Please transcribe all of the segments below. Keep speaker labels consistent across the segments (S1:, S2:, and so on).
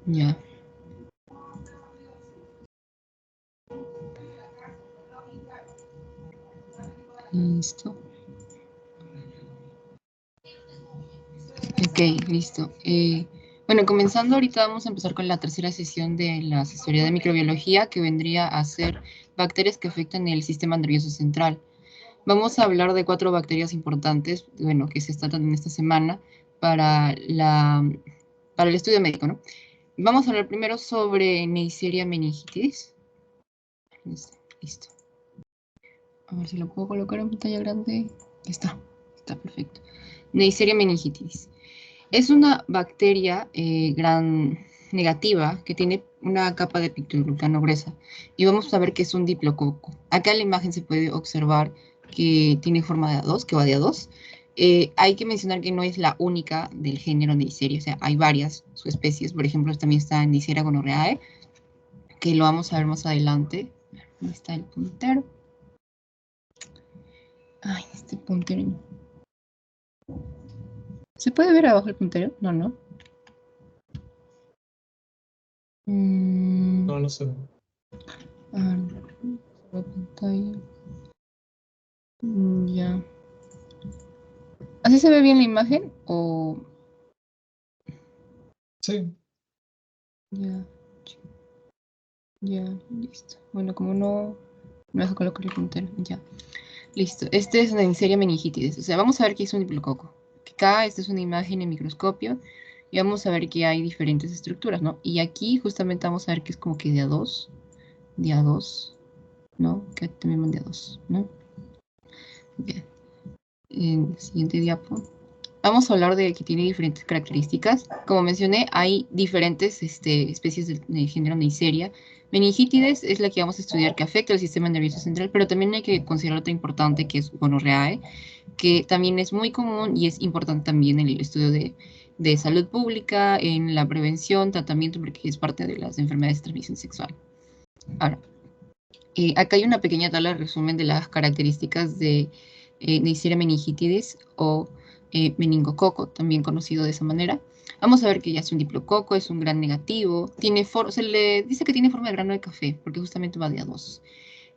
S1: Ya. Listo. Ok, listo. Bueno, comenzando ahorita vamos a empezar con la tercera sesión de la asesoría de microbiología, que vendría a ser bacterias que afectan el sistema nervioso central. Vamos a hablar de 4 bacterias importantes, bueno, que se tratan en esta semana para para el estudio médico, ¿no? Vamos a hablar primero sobre Neisseria meningitidis. Listo. A ver si lo puedo colocar en pantalla grande. Está perfecto. Neisseria meningitidis. Es una bacteria gran negativa que tiene una capa de pictoglucano gruesa. Y vamos a ver que es un diplococo. Acá en la imagen se puede observar que tiene forma de A2, que va de A2. Hay que mencionar que no es la única del género Neisseria, o sea, hay varias subespecies. Por ejemplo, también está Neisseria gonorrhoeae, que lo vamos a ver más adelante. ¿Dónde está el puntero? Ay, este puntero. ¿Se puede ver abajo el puntero? No, no.
S2: No, no se ve.
S1: A ver, la pantalla. Ya. ¿Así se ve bien la imagen? O.
S2: Sí.
S1: Ya. Ya, listo. Bueno, como no me dejo colocar el puntero, ya. Listo. Este es una Neisseria meningitidis. O sea, vamos a ver que es un diplococo. Acá, esta es una imagen en microscopio. Y vamos a ver que hay diferentes estructuras, ¿no? Y aquí justamente vamos a ver que es como que de A2. De A2. ¿No? Que también de A2, ¿no? Bien. En el siguiente diapo. Vamos a hablar de que tiene diferentes características. Como mencioné, hay diferentes especies del género Neisseria. Meningitis es la que vamos a estudiar que afecta al sistema nervioso central, pero también hay que considerar otra importante que es gonorreae, que también es muy común y es importante también en el estudio de salud pública, en la prevención, tratamiento, porque es parte de las enfermedades de transmisión sexual. Ahora, acá hay una pequeña tabla de resumen de las características de Neisseria meningitidis o meningococo, también conocido de esa manera. Vamos a ver que ya es un diplococo, es un gran negativo, se le dice que tiene forma de grano de café, porque justamente va de A2.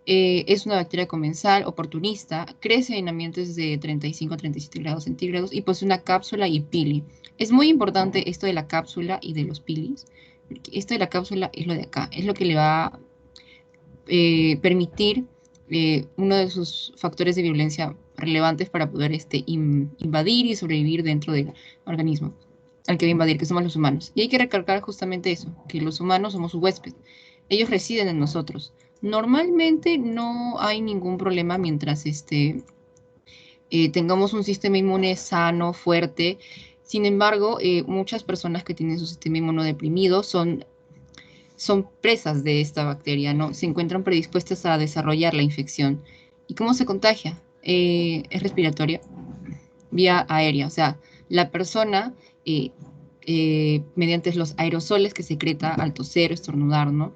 S1: Es una bacteria comensal, oportunista, crece en ambientes de 35 a 37 grados centígrados y posee una cápsula y pili. Es muy importante esto de la cápsula y de los pilis, porque esto de la cápsula es lo de acá, es lo que le va a permitir uno de sus factores de violencia relevantes para poder invadir y sobrevivir dentro del organismo al que va a invadir, que somos los humanos. Y hay que recalcar justamente eso, que los humanos somos su huésped. Ellos residen en nosotros. Normalmente no hay ningún problema mientras tengamos un sistema inmune sano, fuerte. Sin embargo, muchas personas que tienen su sistema inmunodeprimido son presas de esta bacteria, ¿no? Se encuentran predispuestas a desarrollar la infección. ¿Y cómo se contagia? Es respiratoria, vía aérea, o sea, la persona, mediante los aerosoles que secreta al toser o estornudar, ¿no?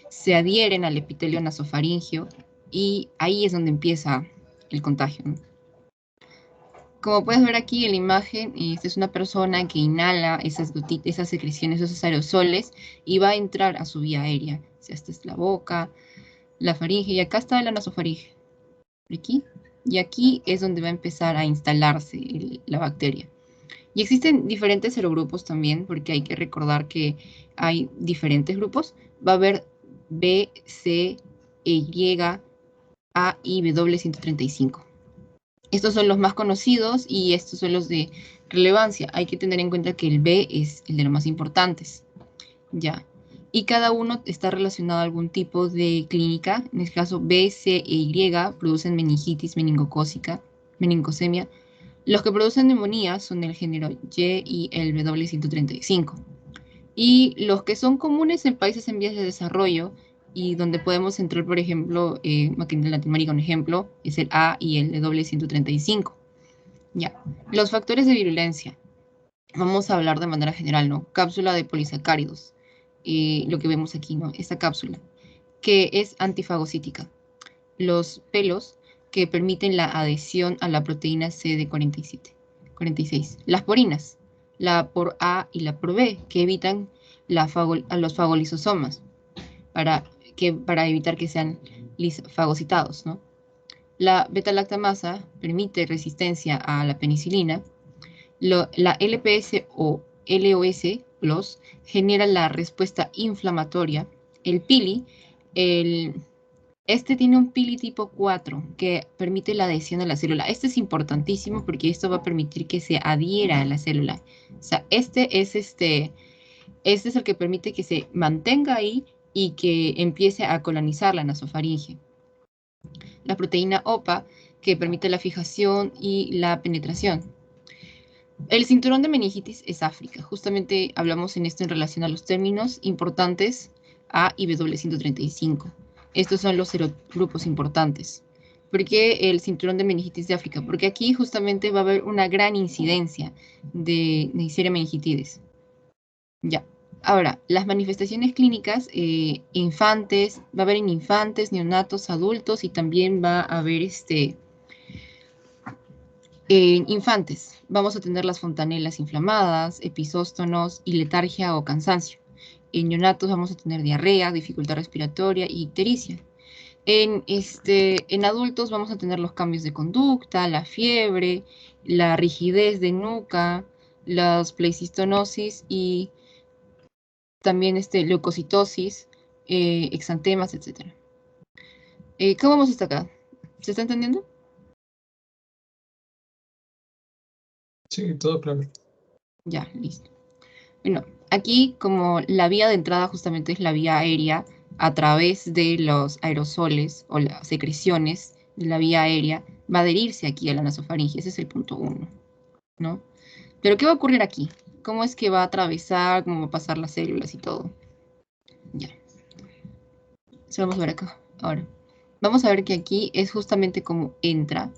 S1: Se adhieren al epitelio nasofaringeo y ahí es donde empieza el contagio, ¿no? Como puedes ver aquí en la imagen, esta es una persona que inhala esas gotitas, esas secreciones, esos aerosoles, y va a entrar a su vía aérea. O sea, esta es la boca, la faringe, y acá está la nasofaringe. Aquí. Y aquí es donde va a empezar a instalarse la bacteria. Y existen diferentes serogrupos también, porque hay que recordar que hay diferentes grupos. Va a haber B, C, Y, A y W135. Estos son los más conocidos y estos son los de relevancia. Hay que tener en cuenta que el B es el de los más importantes. Ya. Y cada uno está relacionado a algún tipo de clínica. En este caso, B, C e Y producen meningitis meningocócica, meningosemia. Los que producen neumonía son el género Y y el W135. Y los que son comunes en países en vías de desarrollo y donde podemos entrar, por ejemplo, aquí en Latinoamérica, un ejemplo, es el A y el W135. Ya. Los factores de virulencia. Vamos a hablar de manera general, ¿no? Cápsula de polisacáridos. Lo que vemos aquí, ¿no? Esta cápsula, que es antifagocítica. Los pelos que permiten la adhesión a la proteína CD47, 46. Las porinas, la por A y la por B, que evitan a los fagolisosomas para evitar que sean fagocitados, ¿no? La beta-lactamasa permite resistencia a la penicilina. La LPS o LOS genera la respuesta inflamatoria. El pili, este tiene un pili tipo 4 que permite la adhesión a la célula. Este es importantísimo porque esto va a permitir que se adhiera a la célula. O sea, este es el que permite que se mantenga ahí y que empiece a colonizar la nasofaringe. La proteína OPA, que permite la fijación y la penetración. El cinturón de meningitis es África. Justamente hablamos en esto en relación a los términos importantes A y W135. Estos son los serogrupos importantes. ¿Por qué el cinturón de meningitis de África? Porque aquí justamente va a haber una gran incidencia de Neisseria meningitidis. Ya. Ahora, las manifestaciones clínicas, infantes, va a haber en infantes, neonatos, adultos y también va a haber en infantes. Vamos a tener las fontanelas inflamadas, episóstonos y letargia o cansancio. En neonatos vamos a tener diarrea, dificultad respiratoria y ictericia. En adultos vamos a tener los cambios de conducta, la fiebre, la rigidez de nuca, las plexistonosis y también leucocitosis, exantemas, etc. ¿Cómo vamos hasta acá? ¿Se está entendiendo?
S2: Sí, todo claro.
S1: Ya, listo. Bueno, aquí como la vía de entrada justamente es la vía aérea a través de los aerosoles o las secreciones de la vía aérea, va a adherirse aquí a la nasofaringe. Ese es el punto 1, ¿no? Pero ¿qué va a ocurrir aquí? ¿Cómo es que va a atravesar, cómo va a pasar las células y todo? Ya. Eso vamos a ver acá. Ahora, vamos a ver que aquí es justamente cómo entra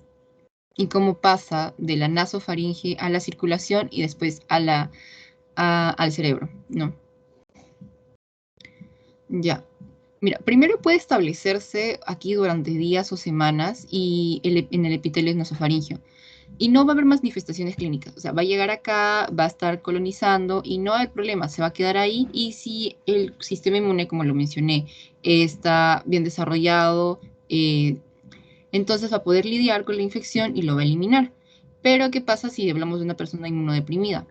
S1: y cómo pasa de la nasofaringe a la circulación y después al cerebro, ¿no? Ya. Mira, primero puede establecerse aquí durante días o semanas y en el epitelio nasofaringeo. Y no va a haber manifestaciones clínicas. O sea, va a llegar acá, va a estar colonizando y no hay problema, se va a quedar ahí. Y si el sistema inmune, como lo mencioné, está bien desarrollado, entonces va a poder lidiar con la infección y lo va a eliminar. Pero, ¿qué pasa si hablamos de una persona inmunodeprimida?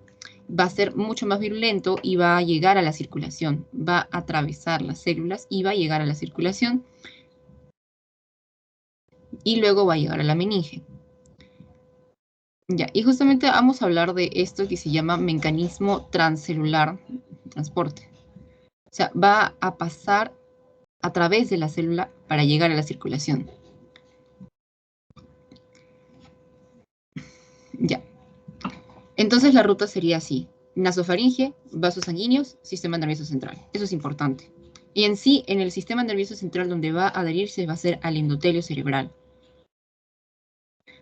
S1: Va a ser mucho más virulento y va a llegar a la circulación, va a atravesar las células y va a llegar a la circulación y luego va a llegar a la meninge. Ya, y justamente vamos a hablar de esto que se llama mecanismo transcelular transporte. O sea, va a pasar a través de la célula para llegar a la circulación. Ya. Entonces la ruta sería así: nasofaringe, vasos sanguíneos, sistema nervioso central. Eso es importante. Y en sí, en el sistema nervioso central donde va a adherirse va a ser al endotelio cerebral.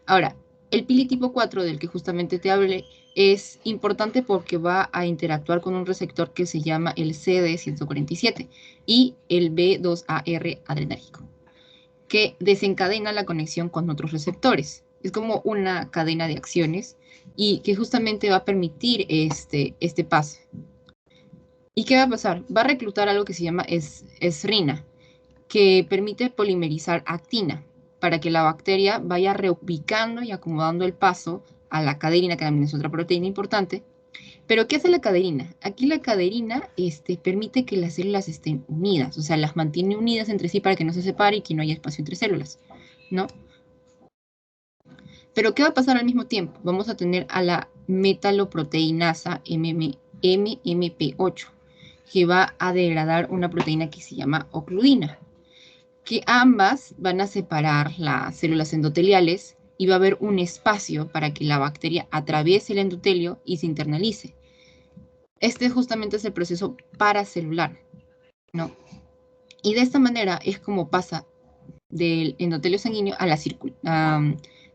S1: Ahora, el pili tipo 4 del que justamente te hablé es importante porque va a interactuar con un receptor que se llama el CD147 y el B2AR adrenérgico, que desencadena la conexión con otros receptores. Es como una cadena de acciones y que justamente va a permitir este paso. ¿Y qué va a pasar? Va a reclutar algo que se llama esrina, que permite polimerizar actina para que la bacteria vaya reubicando y acomodando el paso a la caderina, que también es otra proteína importante. Pero ¿qué hace la caderina? Aquí la caderina permite que las células estén unidas, o sea, las mantiene unidas entre sí para que no se separe y que no haya espacio entre células, ¿no? Pero ¿qué va a pasar al mismo tiempo? Vamos a tener a la metaloproteinasa MMP8, que va a degradar una proteína que se llama ocludina, que ambas van a separar las células endoteliales y va a haber un espacio para que la bacteria atraviese el endotelio y se internalice. Este justamente es el proceso paracelular, ¿no? Y de esta manera es como pasa del endotelio sanguíneo a la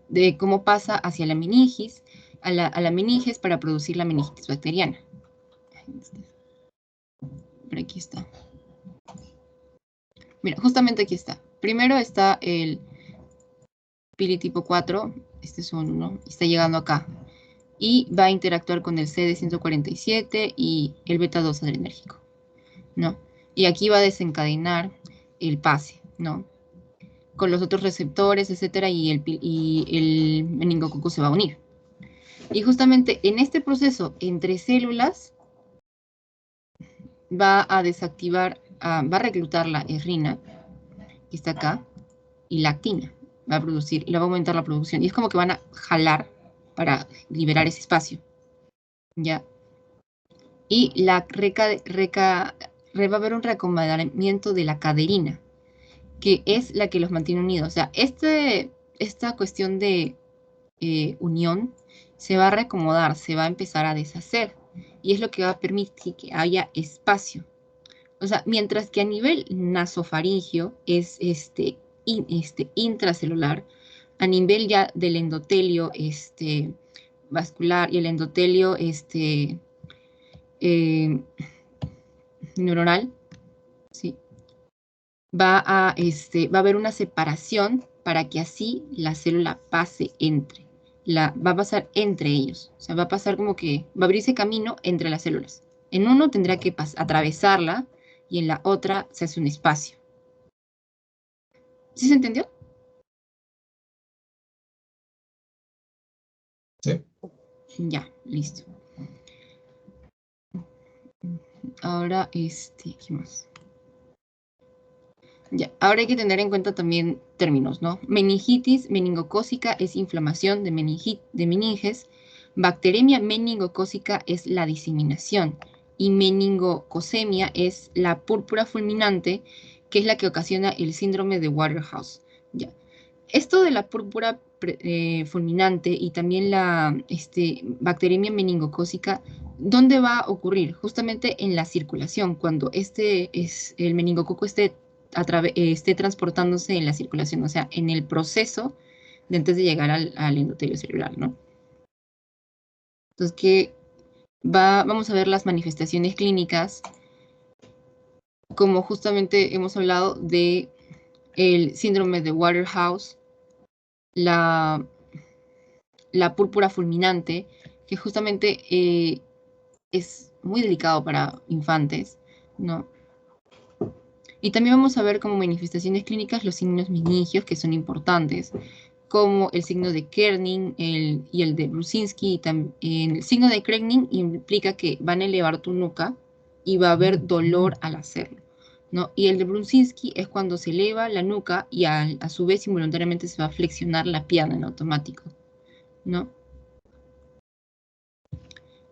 S1: de cómo pasa hacia la meninges, a la meninges para producir la meningitis bacteriana. Por aquí está. Mira, justamente aquí está. Primero está el pili tipo 4, este es uno, está llegando acá. Y va a interactuar con el CD147 y el beta 2 adrenérgico. ¿no? Y aquí va a desencadenar el pase, ¿no? Con los otros receptores, etcétera, y el meningococo se va a unir. Y justamente en este proceso entre células va a desactivar, va a reclutar la errina, que está acá, y la actina. Va a producir, y va a aumentar la producción. Y es como que van a jalar para liberar ese espacio, ¿ya? Y va a haber un reacomodamiento de la caderina, que es la que los mantiene unidos. O sea, esta cuestión de unión se va a reacomodar, se va a empezar a deshacer. Y es lo que va a permitir que haya espacio. O sea, mientras que a nivel nasofaringio es intracelular, a nivel ya del endotelio vascular y el endotelio eh, neuronal, ¿sí? Va a haber una separación para que así la célula pase va a pasar entre ellos. O sea, va a pasar como que va a abrirse camino entre las células. En uno tendrá que atravesarla y en la otra se hace un espacio. ¿Sí se entendió?
S2: Sí.
S1: Ya, listo. Ahora, ¿qué más? Ya, ahora hay que tener en cuenta también términos, ¿no? Meningitis meningocócica es inflamación de meninges. Bacteremia meningocócica es la diseminación. Y meningocosemia es la púrpura fulminante, que es la que ocasiona el síndrome de Waterhouse. Ya. Esto de la púrpura fulminante y también la bacteremia meningocócica, ¿dónde va a ocurrir? Justamente en la circulación, cuando el meningococo esté transportándose en la circulación, o sea, en el proceso de antes de llegar al endotelio celular, ¿no? Entonces, vamos a ver las manifestaciones clínicas, como justamente hemos hablado de el síndrome de Waterhouse, la púrpura fulminante, que justamente es muy delicado para infantes, ¿no? Y también vamos a ver como manifestaciones clínicas los signos meningios, que son importantes, como el signo de Kerning y el de Brusinski. El signo de Kerning implica que van a elevar tu nuca y va a haber dolor al hacerlo, ¿no? Y el de Brusinski es cuando se eleva la nuca y a su vez involuntariamente se va a flexionar la pierna en automático, ¿no?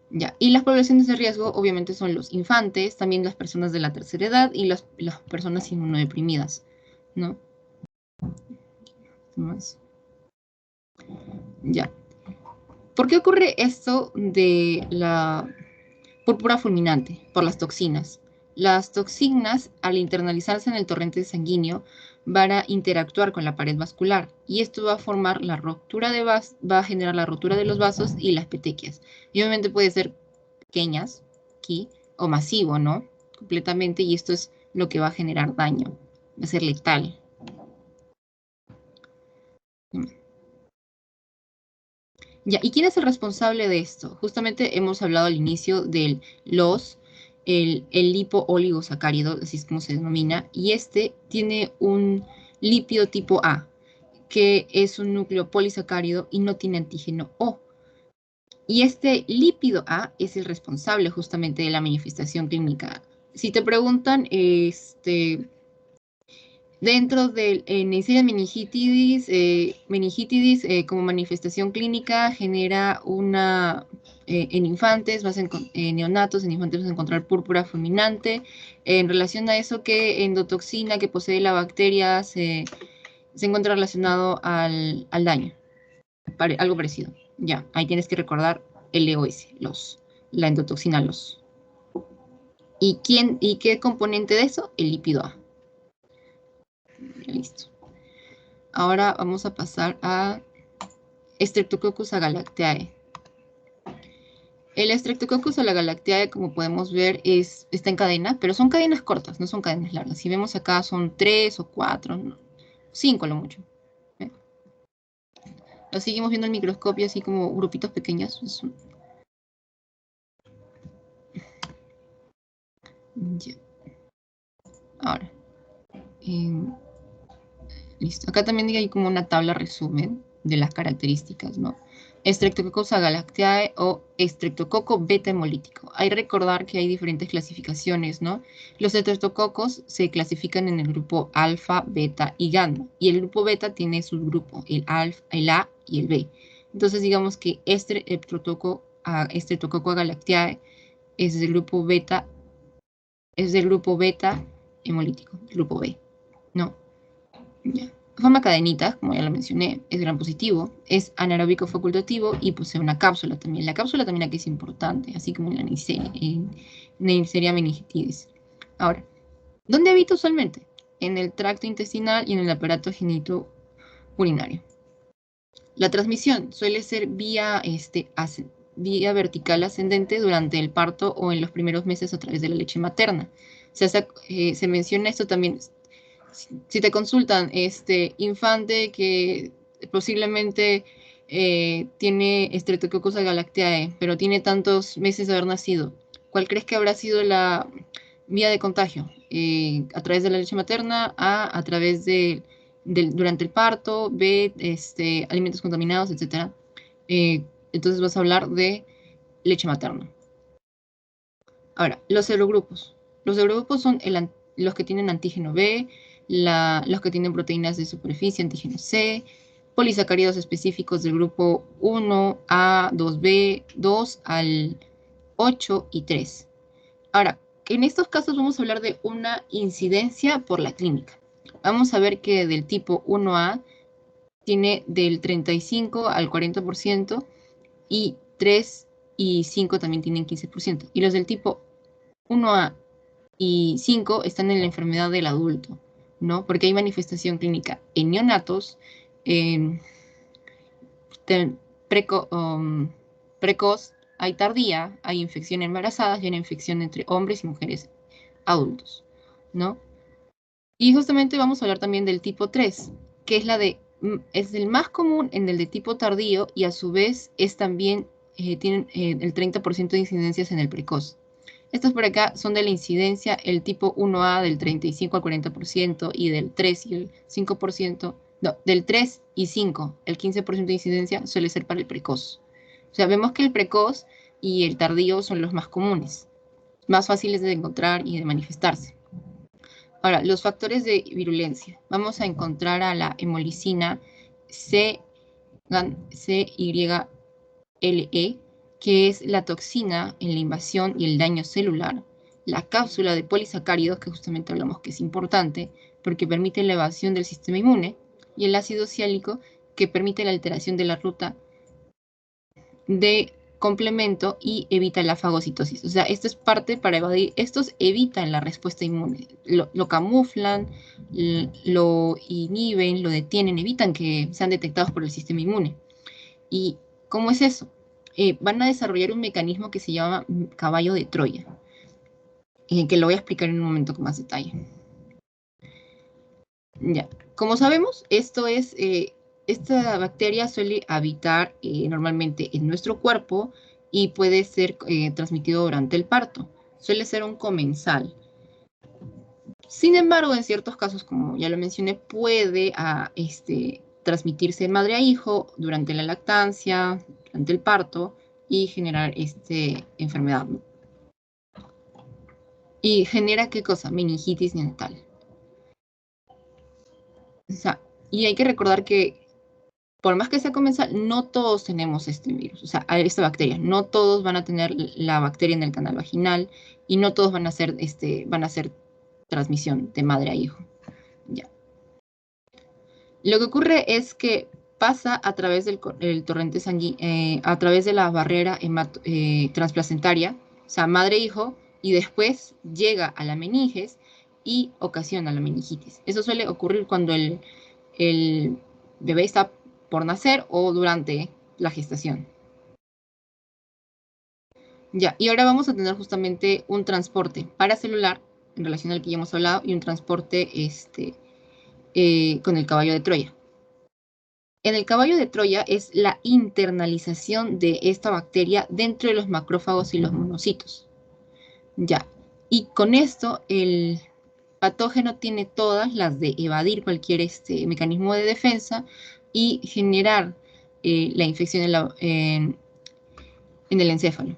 S1: Ya. Y las poblaciones de riesgo obviamente son los infantes, también las personas de la tercera edad y las personas inmunodeprimidas, ¿no? Más. Ya. ¿Por qué ocurre esto de la púrpura fulminante? Por las toxinas. Las toxinas, al internalizarse en el torrente sanguíneo, van a interactuar con la pared vascular y esto va a formar la ruptura va a generar la rotura de los vasos y las petequias. Y obviamente puede ser pequeñas, aquí, o masivo, ¿no? Completamente, y esto es lo que va a generar daño, va a ser letal. Ya, ¿y quién es el responsable de esto? Justamente hemos hablado al inicio del el lipo-oligosacárido, así es como se denomina, y este tiene un lípido tipo A, que es un núcleo polisacárido y no tiene antígeno O. Y este lípido A es el responsable justamente de la manifestación clínica. Si te preguntan, dentro del Neisseria meningitis como manifestación clínica genera en infantes, neonatos, en infantes vas a encontrar púrpura fulminante. En relación a eso, ¿qué endotoxina que posee la bacteria se encuentra relacionado al daño? Algo parecido. Ya, ahí tienes que recordar LOS, la endotoxina LOS. ¿Y qué componente de eso? El lípido A. Listo. Ahora vamos a pasar a Streptococcus agalactiae. El Streptococcus agalactiae, como podemos ver, está en cadena, pero son cadenas cortas, no son cadenas largas. Si vemos acá son 3 o 4, no, 5 a lo mucho. Lo seguimos viendo en el microscopio así como grupitos pequeños. Ya. Ahora, listo. Acá también hay como una tabla resumen de las características, ¿no? Streptococcus agalactiae o Streptococcus beta hemolítico. Hay que recordar que hay diferentes clasificaciones, ¿no? Los estreptococos se clasifican en el grupo alfa, beta y gamma. Y el grupo beta tiene subgrupo, el alfa, el A y el B. Entonces, digamos que Streptococcus agalactiae es del grupo beta, hemolítico, grupo B, ¿no? Ya. Forma cadenita, como ya lo mencioné, es gran positivo, es anaeróbico facultativo y posee una cápsula también. La cápsula también aquí es importante, así como en la Neisseria meningitidis. Ahora, ¿dónde habita usualmente? En el tracto intestinal y en el aparato genitourinario. La transmisión suele ser vía vertical ascendente durante el parto o en los primeros meses a través de la leche materna. Se menciona esto también. Si te consultan, infante que posiblemente tiene Streptococcus agalactiae, pero tiene tantos meses de haber nacido, ¿cuál crees que habrá sido la vía de contagio? A través de la leche materna, A través durante el parto, B, alimentos contaminados, etc. Entonces vas a hablar de leche materna. Ahora, los serogrupos. Los serogrupos son los que tienen antígeno B, los que tienen proteínas de superficie, antígeno C, polisacáridos específicos del grupo 1A, 2B, 2 al 8 y 3. Ahora, en estos casos vamos a hablar de una incidencia por la clínica. Vamos a ver que del tipo 1A tiene del 35 al 40% y 3 y 5 también tienen 15%. Y los del tipo 1A y 5 están en la enfermedad del adulto, ¿no? Porque hay manifestación clínica en neonatos, precoz, hay tardía, hay infección en embarazadas y una infección entre hombres y mujeres adultos, ¿no? Y justamente vamos a hablar también del tipo 3, que es el más común en el de tipo tardío y a su vez es también, tienen el 30% de incidencias en el precoz. Estos por acá son de la incidencia, el tipo 1A del 35 al 40% y del 3 y el 5%, no, del 3 y 5, el 15% de incidencia suele ser para el precoz. O sea, vemos que el precoz y el tardío son los más comunes, más fáciles de encontrar y de manifestarse. Ahora, los factores de virulencia. Vamos a encontrar a la hemolicina CYLE, que es la toxina en la invasión y el daño celular, la cápsula de polisacáridos, que justamente hablamos que es importante, porque permite la evasión del sistema inmune, y el ácido ciálico, que permite la alteración de la ruta de complemento y evita la fagocitosis. O sea, esto es parte para evadir, estos evitan la respuesta inmune, lo camuflan, lo inhiben, lo detienen, evitan que sean detectados por el sistema inmune. ¿Y cómo es eso? Van a desarrollar un mecanismo que se llama caballo de Troya, que lo voy a explicar en un momento con más detalle. Ya, como sabemos, esta bacteria suele habitar normalmente en nuestro cuerpo y puede ser transmitido durante el parto. Suele ser un comensal. Sin embargo, en ciertos casos, como ya lo mencioné, puede transmitirse madre a hijo durante la lactancia, durante el parto y generar enfermedad, ¿no? Y genera, ¿qué cosa? Meningitis neonatal. O sea, y hay que recordar que por más que sea comensal, no todos tenemos este virus, o sea, esta bacteria. No todos van a tener la bacteria en el canal vaginal y no todos van a hacer transmisión de madre a hijo. Ya. Lo que ocurre es que pasa a través del torrente sanguíneo, a través de la barrera transplacentaria, o sea, madre-hijo, y después llega a la meninges y ocasiona la meningitis. Eso suele ocurrir cuando el bebé está por nacer o durante la gestación. Ya, y ahora vamos a tener justamente un transporte paracelular en relación al que ya hemos hablado y un transporte con el caballo de Troya. En el caballo de Troya es la internalización de esta bacteria dentro de los macrófagos y los monocitos. Ya, y con esto patógeno tiene todas las de evadir cualquier mecanismo de defensa y generar la infección en el encéfalo.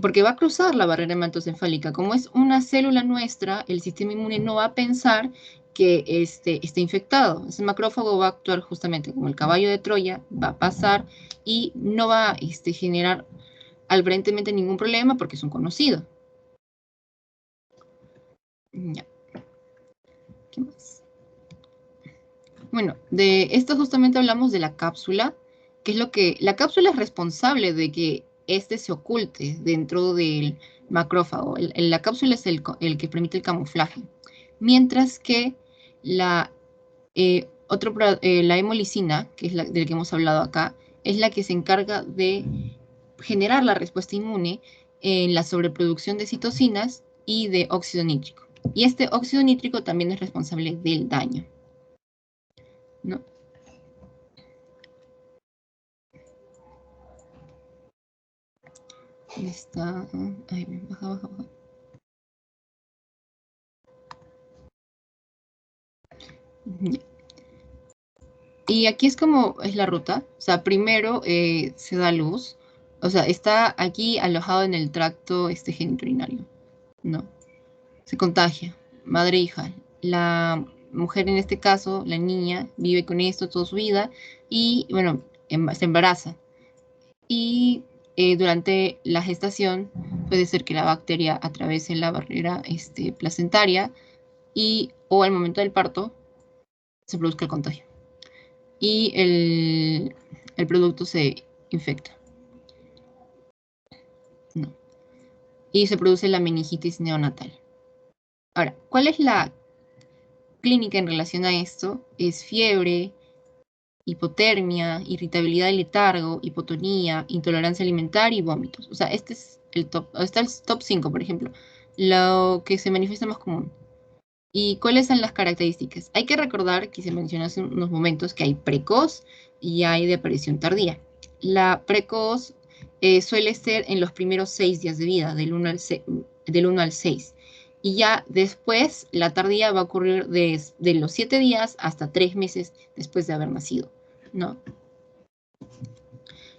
S1: Porque va a cruzar la barrera hematoencefálica. Como es una célula nuestra, el sistema inmune no va a pensar que esté infectado. Ese macrófago va a actuar justamente como el caballo de Troya, va a pasar y no va a generar aparentemente ningún problema porque es un conocido. Ya. ¿Qué más? Bueno, de esto justamente hablamos de la cápsula, que es lo que... La cápsula es responsable de que se oculte dentro del macrófago. La cápsula es el que permite el camuflaje. Mientras que la, la hemolicina, que es del que hemos hablado acá, es la que se encarga de generar la respuesta inmune en la sobreproducción de citocinas y de óxido nítrico. Y este óxido nítrico también es responsable del daño, ¿no? ¿Dónde está? Ay, baja, baja, baja. Y aquí es como es la ruta. O sea, primero se da luz. O sea, está aquí alojado en el tracto genitourinario, ¿no? Se contagia, madre e hija. La mujer en este caso, la niña, vive con esto toda su vida y, bueno, se embaraza. Y durante la gestación puede ser que la bacteria atraviese la barrera placentaria y o al momento del parto se produzca el contagio. Y el producto se infecta. No. Y se produce la meningitis neonatal. Ahora, ¿cuál es la clínica en relación a esto? Es fiebre, hipotermia, irritabilidad y letargo, hipotonía, intolerancia alimentaria y vómitos. O sea, este es el top. Está el top 5, por ejemplo. Lo que se manifiesta más común. ¿Y cuáles son las características? Hay que recordar que se mencionó hace unos momentos que hay precoz y hay de aparición tardía. La precoz suele ser en los primeros 6 días de vida, del 1 al 6. Y ya después, la tardía va a ocurrir de los 7 días hasta 3 meses después de haber nacido, ¿no?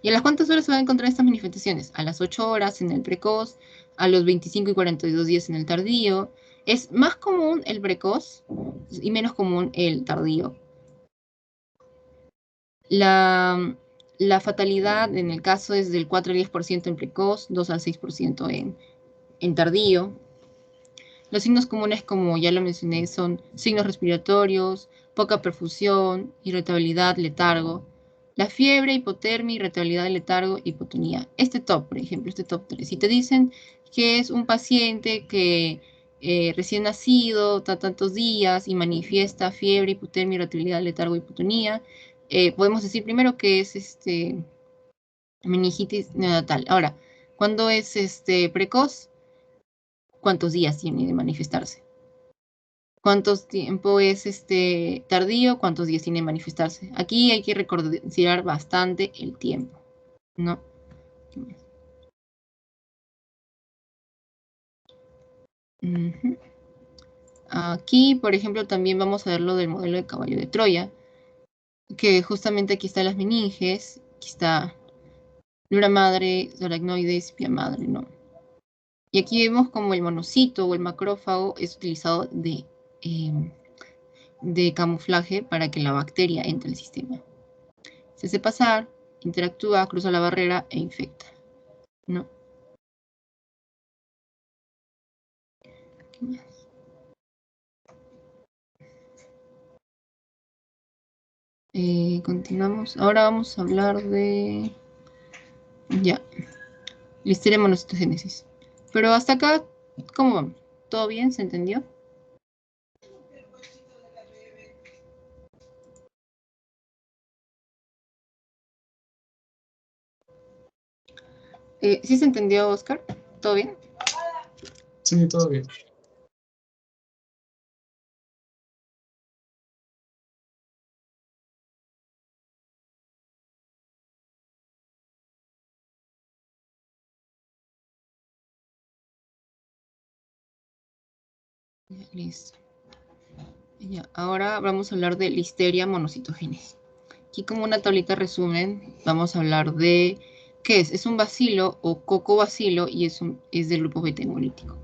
S1: ¿Y a las cuántas horas se van a encontrar estas manifestaciones? A las 8 horas en el precoz, a los 25 y 42 días en el tardío. Es más común el precoz y menos común el tardío. La fatalidad en el caso es del 4 al 10% en precoz, 2 al 6% en tardío. Los signos comunes, como ya lo mencioné, son signos respiratorios, poca perfusión, irritabilidad, letargo. La fiebre, hipotermia, irritabilidad, letargo, hipotonía. Este top, por ejemplo, este top 3. Si te dicen que es un paciente que recién nacido, está tantos días y manifiesta fiebre, hipotermia, irritabilidad, letargo, hipotonía, podemos decir primero que es meningitis neonatal. Ahora, ¿cuándo es precoz? ¿Cuántos días tiene de manifestarse? ¿Cuánto tiempo es tardío? ¿Cuántos días tiene de manifestarse? Aquí hay que considerar bastante el tiempo, ¿no? Aquí, por ejemplo, también vamos a ver lo del modelo de caballo de Troya, que justamente aquí están las meninges, aquí está dura madre, aracnoides, pia madre, ¿no? Y aquí vemos como el monocito o el macrófago es utilizado de camuflaje para que la bacteria entre al sistema. Se hace pasar, interactúa, cruza la barrera e infecta, ¿no? ¿Qué más? Continuamos. Ahora vamos a hablar de... Ya, Listeria monocitogénesis. Pero hasta acá, ¿cómo vamos? ¿Todo bien? ¿Se entendió? ¿Sí se entendió, Oscar? ¿Todo bien?
S2: Sí, todo bien.
S1: Ya, listo. Ya, ahora vamos a hablar de Listeria monocitogénesis. Aquí como una tablita resumen, vamos a hablar de qué es. Es un bacilo o cocobacilo y es del grupo beta hemolítico.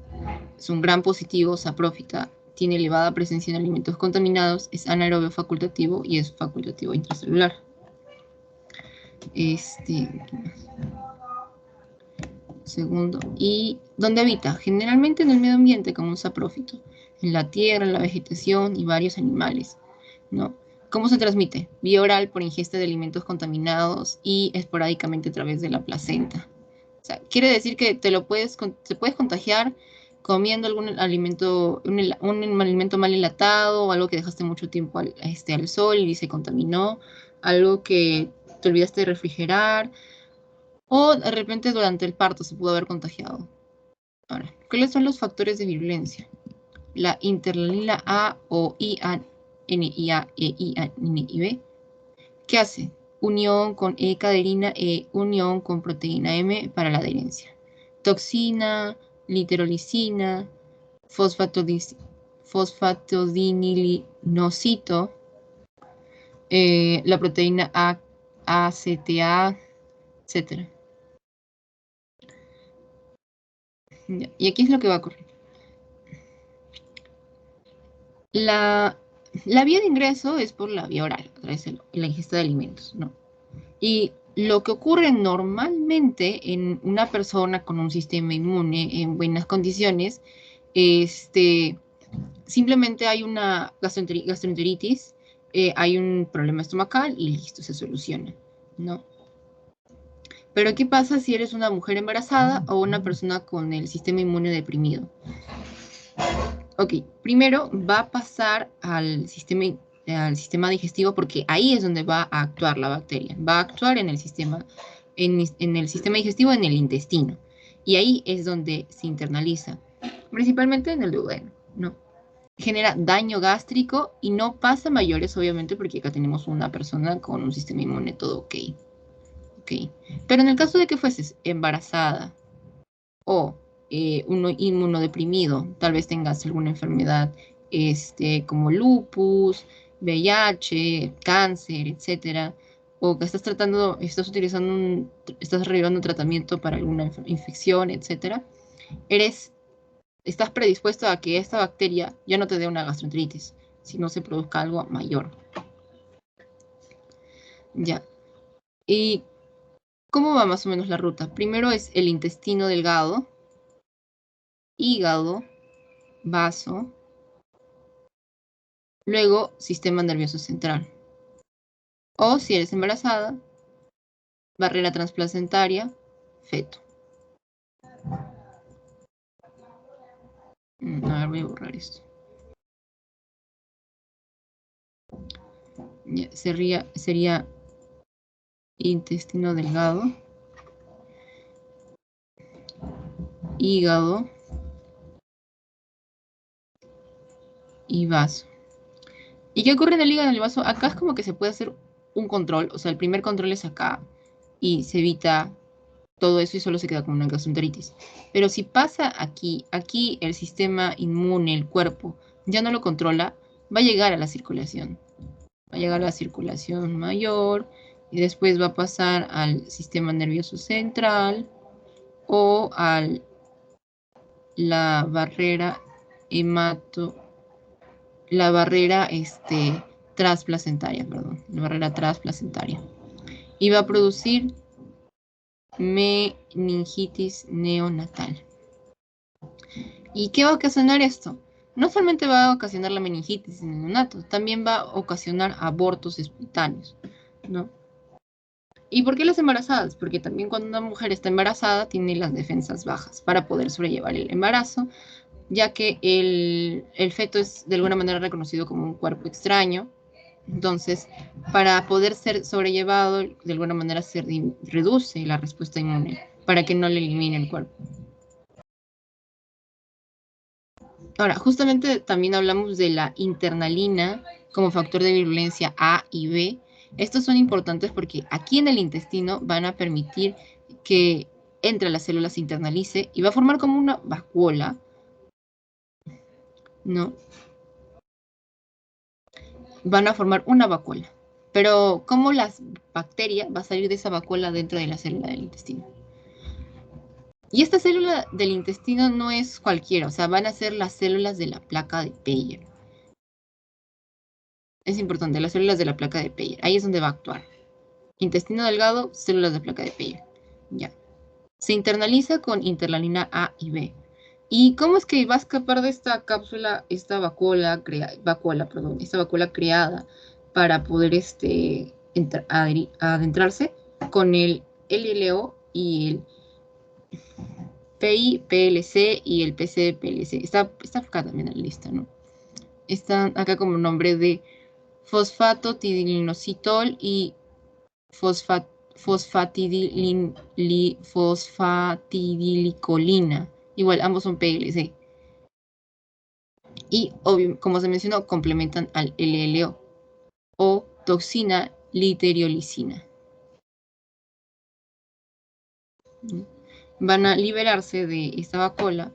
S1: Es un gran positivo, saprófita, tiene elevada presencia en alimentos contaminados, es anaerobio facultativo y es facultativo intracelular. Segundo. ¿Y dónde habita? Generalmente en el medio ambiente como un saprófito, en la tierra, en la vegetación y varios animales, ¿no? ¿Cómo se transmite? Vía oral por ingesta de alimentos contaminados y esporádicamente a través de la placenta. O sea, quiere decir que te puedes contagiar comiendo algún alimento, un alimento mal enlatado o algo que dejaste mucho tiempo al sol y se contaminó, algo que te olvidaste de refrigerar, o de repente durante el parto se pudo haber contagiado. Ahora, ¿cuáles son los factores de virulencia? La interlalina A o IANIA e IANIB. ¿Qué hace? Unión con E-caderina unión con proteína M para la adherencia. Toxina, literolicina, fosfatodinilinocito, la proteína ACTA, etc. Y aquí es lo que va a ocurrir. La vía de ingreso es por la vía oral, a través de la ingesta de alimentos, ¿no? Y lo que ocurre normalmente en una persona con un sistema inmune en buenas condiciones, simplemente hay una gastroenteritis, hay un problema estomacal y listo, se soluciona, ¿no? Pero ¿qué pasa si eres una mujer embarazada o una persona con el sistema inmune deprimido? Ok, primero va a pasar al sistema digestivo porque ahí es donde va a actuar la bacteria. Va a actuar en el sistema digestivo, en el intestino. Y ahí es donde se internaliza, principalmente en el duodeno, ¿no? Genera daño gástrico y no pasa a mayores, obviamente, porque acá tenemos una persona con un sistema inmune todo ok. Pero en el caso de que fueses embarazada o uno inmunodeprimido, tal vez tengas alguna enfermedad como lupus, VIH, cáncer, etcétera, o que estás realizando un tratamiento para alguna infección, etcétera, estás predispuesto a que esta bacteria ya no te dé una gastroenteritis, sino se produzca algo mayor. Ya. ¿Y cómo va más o menos la ruta? Primero es el intestino delgado, hígado, vaso, luego sistema nervioso central. O si eres embarazada, barrera transplacentaria, feto. A ver, voy a borrar esto. Sería intestino delgado, hígado y vaso. ¿Y qué ocurre en el hígado y en el vaso? Acá es como que se puede hacer un control, o sea, el primer control es acá y se evita todo eso y solo se queda con una gastroenteritis. Pero si pasa aquí el sistema inmune, el cuerpo, ya no lo controla, va a llegar a la circulación. Va a llegar a la circulación mayor y después va a pasar al sistema nervioso central o a la barrera transplacentaria, perdón, la barrera transplacentaria. Y va a producir meningitis neonatal. ¿Y qué va a ocasionar esto? No solamente va a ocasionar la meningitis en el neonato, también va a ocasionar abortos espontáneos, ¿no? ¿Y por qué las embarazadas? Porque también cuando una mujer está embarazada tiene las defensas bajas para poder sobrellevar el embarazo, ya que el feto es de alguna manera reconocido como un cuerpo extraño. Entonces, para poder ser sobrellevado, de alguna manera se reduce la respuesta inmune para que no le elimine el cuerpo. Ahora, justamente también hablamos de la internalina como factor de virulencia A y B. Estos son importantes porque aquí en el intestino van a permitir que entre las células se internalice y va a formar como una vacuola, ¿no? van a formar una vacuola. Pero ¿cómo la bacteria va a salir de esa vacuola dentro de la célula del intestino? Y esta célula del intestino no es cualquiera, o sea, van a ser las células de la placa de Peyer. Es importante, las células de la placa de Peyer. Ahí es donde va a actuar. Intestino delgado, células de placa de Peyer. Ya. Se internaliza con interlanina A y B. ¿Y cómo es que va a escapar de esta cápsula, esta vacuola creada para poder adentrarse con el LLO y el PI-PLC y el PC-PLC? Está acá también en la lista, ¿no? Están acá como nombre de fosfatidilinositol y fosfatidilicolina. Igual, ambos son PLC. Y, como se mencionó, complementan al LLO o toxina literiolizina. Van a liberarse de esta vacuola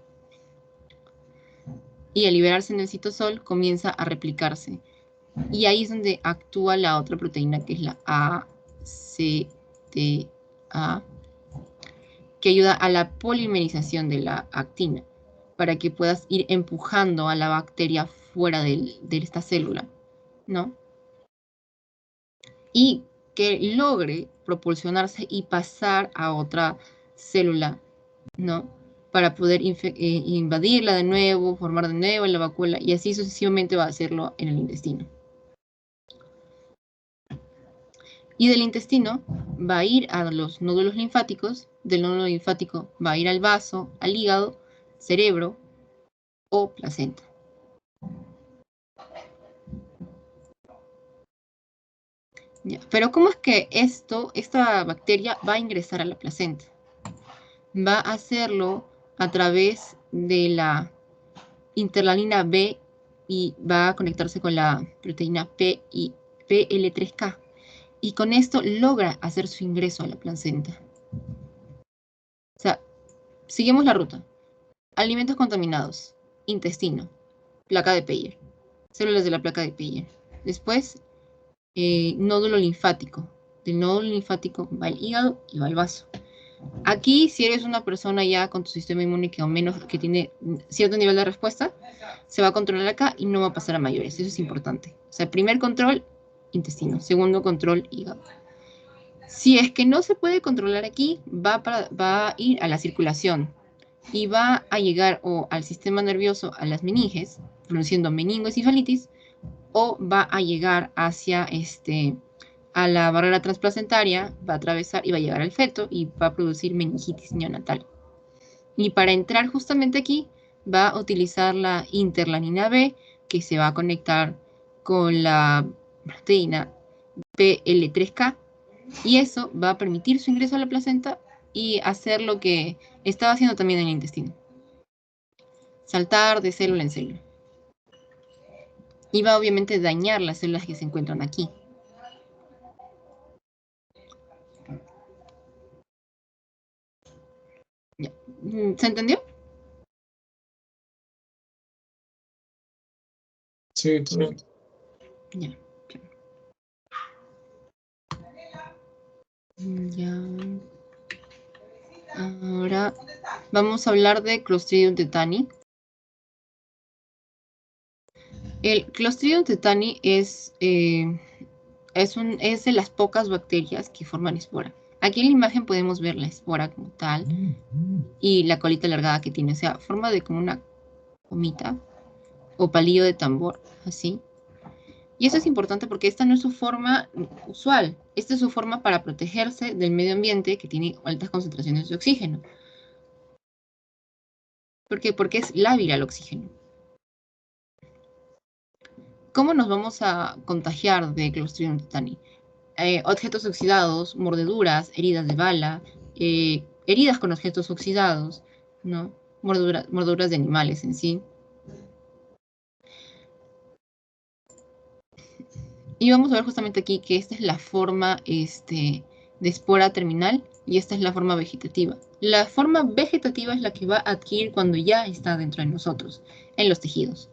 S1: y al liberarse en el citosol comienza a replicarse. Y ahí es donde actúa la otra proteína que es la ACTA, que ayuda a la polimerización de la actina para que puedas ir empujando a la bacteria fuera de esta célula, ¿no? Y que logre propulsionarse y pasar a otra célula, ¿no? Para poder invadirla de nuevo, formar de nuevo la vacuola, y así sucesivamente va a hacerlo en el intestino. Y del intestino va a ir a los nódulos linfáticos, del nódulo linfático va a ir al vaso, al hígado, cerebro o placenta. Ya. Pero ¿cómo es que esta bacteria va a ingresar a la placenta? Va a hacerlo a través de la interlanina B y va a conectarse con la proteína PL3K. Y con esto logra hacer su ingreso a la placenta. O sea, seguimos la ruta. Alimentos contaminados, intestino, placa de Peyer, células de la placa de Peyer. Después, nódulo linfático. Del nódulo linfático va el hígado y va el vaso. Aquí, si eres una persona ya con tu sistema inmune que, o menos, que tiene cierto nivel de respuesta, se va a controlar acá y no va a pasar a mayores. Eso es importante. O sea, primer control, intestino. Segundo control, hígado. Si es que no se puede controlar aquí, va a ir a la circulación y va a llegar o al sistema nervioso, a las meninges, produciendo meningoencefalitis, o va a llegar hacia a la barrera transplacentaria, va a atravesar y va a llegar al feto y va a producir meningitis neonatal. Y para entrar justamente aquí, va a utilizar la interlanina B, que se va a conectar con la proteína PL3K, y eso va a permitir su ingreso a la placenta y hacer lo que estaba haciendo también en el intestino. Saltar de célula en célula. Y va obviamente a dañar las células que se encuentran aquí. Ya. ¿Se entendió?
S2: Sí, todo bien.
S1: Ya. Ya. Ahora vamos a hablar de Clostridium tetani. El Clostridium tetani es de las pocas bacterias que forman espora. Aquí en la imagen podemos ver la espora como tal y la colita alargada que tiene. O sea, forma de como una comita o palillo de tambor, así. Y eso es importante porque esta no es su forma usual. Esta es su forma para protegerse del medio ambiente que tiene altas concentraciones de oxígeno. ¿Por qué? Porque es lábil al oxígeno. ¿Cómo nos vamos a contagiar de Clostridium tetani? Objetos oxidados, mordeduras, heridas de bala, heridas con objetos oxidados, ¿no? Mordeduras de animales en sí. Y vamos a ver justamente aquí que esta es la forma de espora terminal y esta es la forma vegetativa. La forma vegetativa es la que va a adquirir cuando ya está dentro de nosotros, en los tejidos.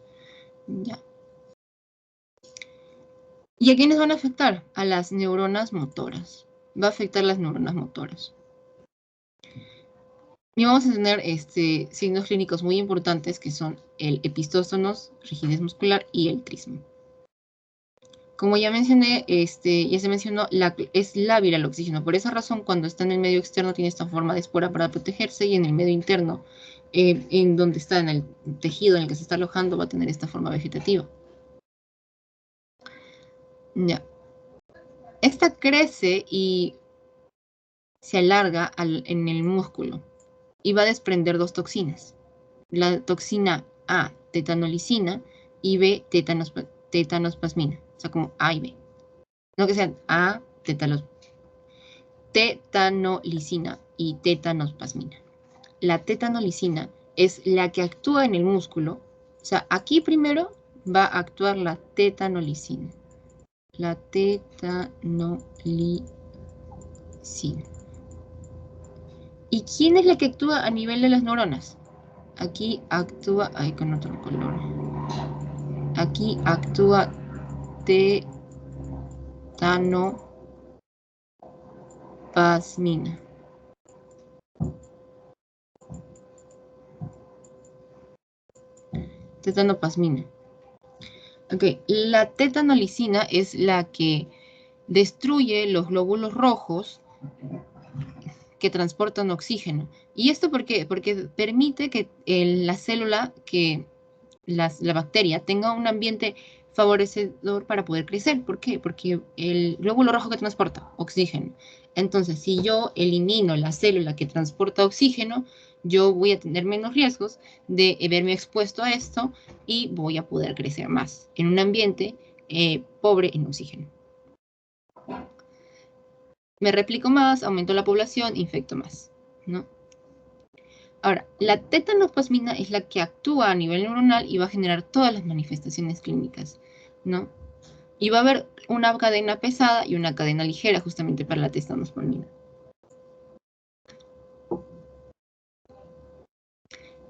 S1: ¿Ya? ¿Y a quiénes van a afectar? A las neuronas motoras. Va a afectar las neuronas motoras. Y vamos a tener signos clínicos muy importantes que son el epistóstonos, rigidez muscular y el trismo. Como ya mencioné, ya se mencionó, es lábil al oxígeno. Por esa razón, cuando está en el medio externo tiene esta forma de espora para protegerse y en el medio interno, en donde está en el tejido en el que se está alojando, va a tener esta forma vegetativa. Ya. Esta crece y se alarga en el músculo y va a desprender dos toxinas. La toxina A, tetanolicina, y B, tetanospasmina. O sea, como A y B. No que sean A, tetanolicina y tetanospasmina. La tetanolicina es la que actúa en el músculo. O sea, aquí primero va a actuar la tetanolicina. La tetanolicina. ¿Y quién es la que actúa a nivel de las neuronas? Aquí actúa, con otro color. Aquí actúa tetanospasmina. Tetanospasmina. Ok, la tetanolicina es la que destruye los glóbulos rojos que transportan oxígeno. ¿Y esto por qué? Porque permite que la célula, que la bacteria, tenga un ambiente favorecedor para poder crecer. ¿Por qué? Porque el glóbulo rojo que transporta oxígeno. Entonces, si yo elimino la célula que transporta oxígeno, yo voy a tener menos riesgos de verme expuesto a esto y voy a poder crecer más en un ambiente pobre en oxígeno. Me replico más, aumento la población, infecto más, ¿no? Ahora, la tetanospasmina es la que actúa a nivel neuronal y va a generar todas las manifestaciones clínicas, ¿no? Y va a haber una cadena pesada y una cadena ligera justamente para la tetanospasmina.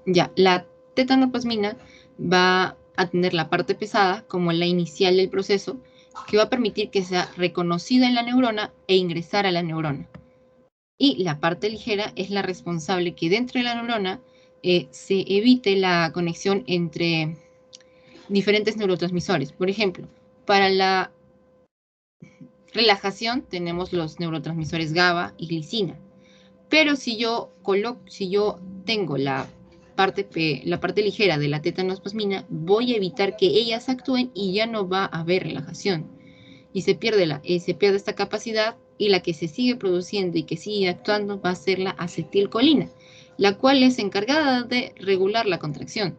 S1: Ya, la tetanospasmina va a tener la parte pesada como la inicial del proceso, que va a permitir que sea reconocida en la neurona e ingresar a la neurona. Y la parte ligera es la responsable que dentro de la neurona se evite la conexión entre diferentes neurotransmisores. Por ejemplo, para la relajación tenemos los neurotransmisores GABA y glicina. Pero si yo tengo la parte ligera de la tetanospasmina, voy a evitar que ellas actúen y ya no va a haber relajación. Y se pierde esta capacidad, y la que se sigue produciendo y que sigue actuando va a ser la acetilcolina, la cual es encargada de regular la contracción.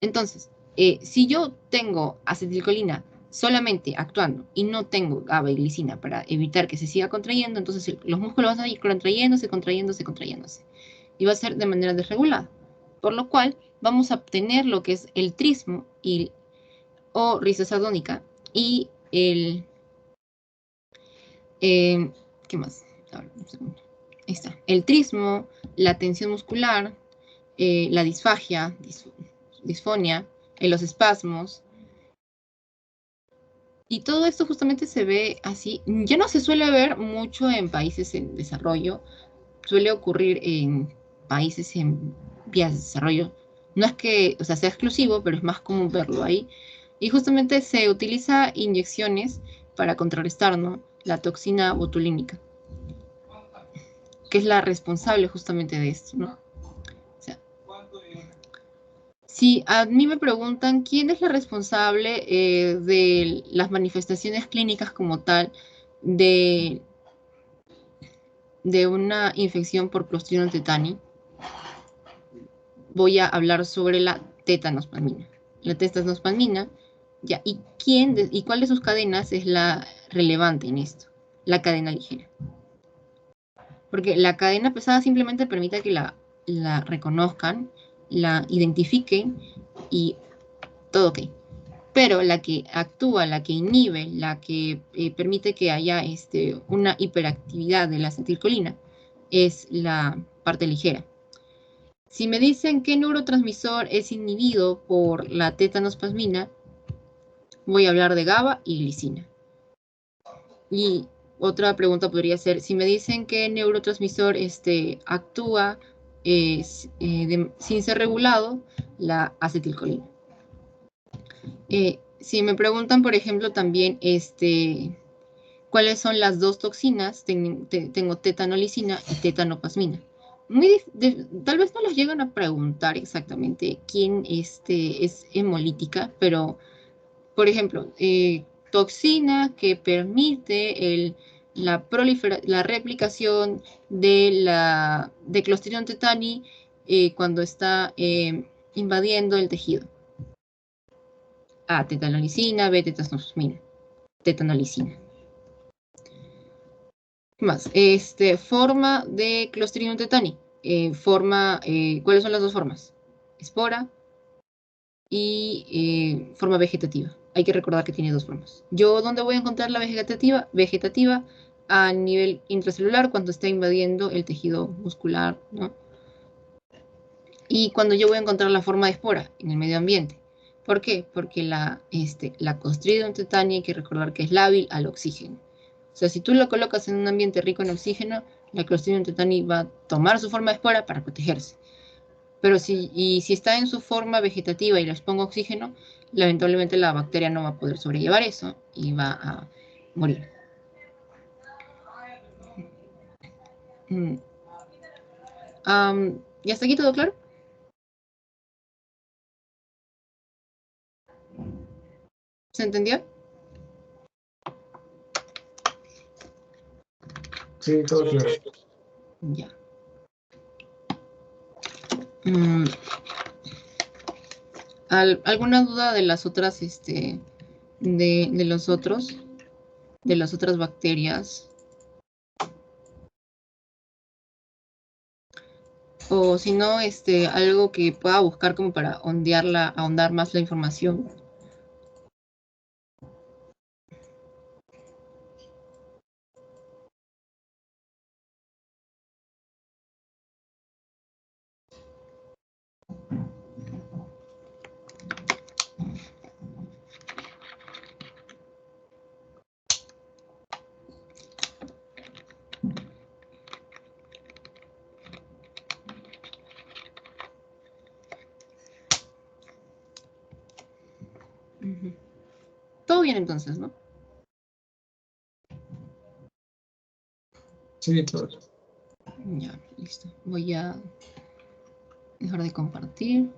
S1: Entonces, si yo tengo acetilcolina solamente actuando y no tengo GABA y glicina para evitar que se siga contrayendo, entonces los músculos van a ir contrayéndose. Y va a ser de manera desregulada. Por lo cual, vamos a obtener lo que es el trismo o risa sardónica y el... ¿qué más? Ahora, un segundo. Ahí está. El trismo, la tensión muscular, la disfagia, disfonia, los espasmos. Y todo esto justamente se ve así. Ya no se suele ver mucho en países en desarrollo. Suele ocurrir en países en vías de desarrollo. No es que, o sea, sea exclusivo, pero es más común verlo ahí. Y justamente se utiliza inyecciones para contrarrestar, ¿no?, la toxina botulínica, que es la responsable justamente de esto, ¿no? O sea, si a mí me preguntan quién es la responsable de las manifestaciones clínicas como tal de una infección por Clostridium tetani, voy a hablar sobre la tetanospasmina. La tetanospasmina, ya, ¿y cuál de sus cadenas es la relevante en esto? La cadena ligera. Porque la cadena pesada simplemente permite que la reconozcan, la identifiquen y todo ok. Pero la que actúa, la que inhibe, la que permite que haya una hiperactividad de la acetilcolina es la parte ligera. Si me dicen qué neurotransmisor es inhibido por la tetanospasmina, voy a hablar de GABA y glicina. Y otra pregunta podría ser, si me dicen que el neurotransmisor actúa sin ser regulado, la acetilcolina. Si me preguntan, por ejemplo, también cuáles son las dos toxinas, tengo tetanolicina y tetanoplasmina. Tal vez no les llegan a preguntar exactamente quién es hemolítica, pero, por ejemplo, toxina que permite la replicación de Clostridium tetani cuando está invadiendo el tejido. A, tetanolicina, B, tetanolicina. ¿Qué más? Forma de Clostridium tetani. ¿Cuáles son las dos formas? Espora y forma vegetativa. Hay que recordar que tiene dos formas. ¿Dónde voy a encontrar la vegetativa? Vegetativa a nivel intracelular cuando está invadiendo el tejido muscular, ¿no? Y cuando yo voy a encontrar la forma de espora en el medio ambiente. ¿Por qué? Porque la Clostridium tetani hay que recordar que es lábil al oxígeno. O sea, si tú lo colocas en un ambiente rico en oxígeno, la Clostridium tetani va a tomar su forma de espora para protegerse. Pero si está en su forma vegetativa y le expongo oxígeno, lamentablemente la bacteria no va a poder sobrellevar eso y va a morir. ¿Y hasta aquí todo claro? ¿Se entendió?
S2: Sí, todo claro.
S1: Ya. ¿Alguna duda de las otras, de las otras bacterias? O si no, algo que pueda buscar como para ahondar más la información. Todo bien entonces, ¿no?
S2: Sí, todo.
S1: Ya, listo. Voy a dejar de compartir.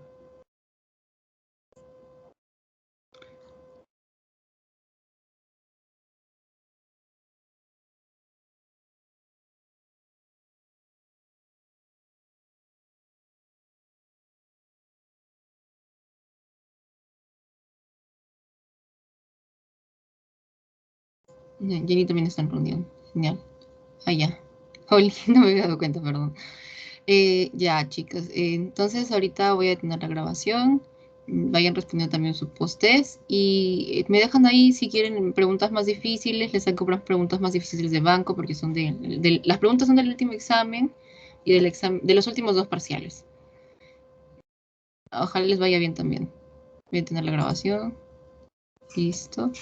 S1: Jenny también está en reunión. Genial. Ah, ya. Oli, no me había dado cuenta, perdón. Ya, chicas. Entonces, ahorita voy a tener la grabación. Vayan respondiendo también sus post-test. Y me dejan ahí si quieren preguntas más difíciles. Les saco unas preguntas más difíciles de banco porque son las preguntas son del último examen y de los últimos dos parciales. Ojalá les vaya bien también. Voy a tener la grabación. Listo.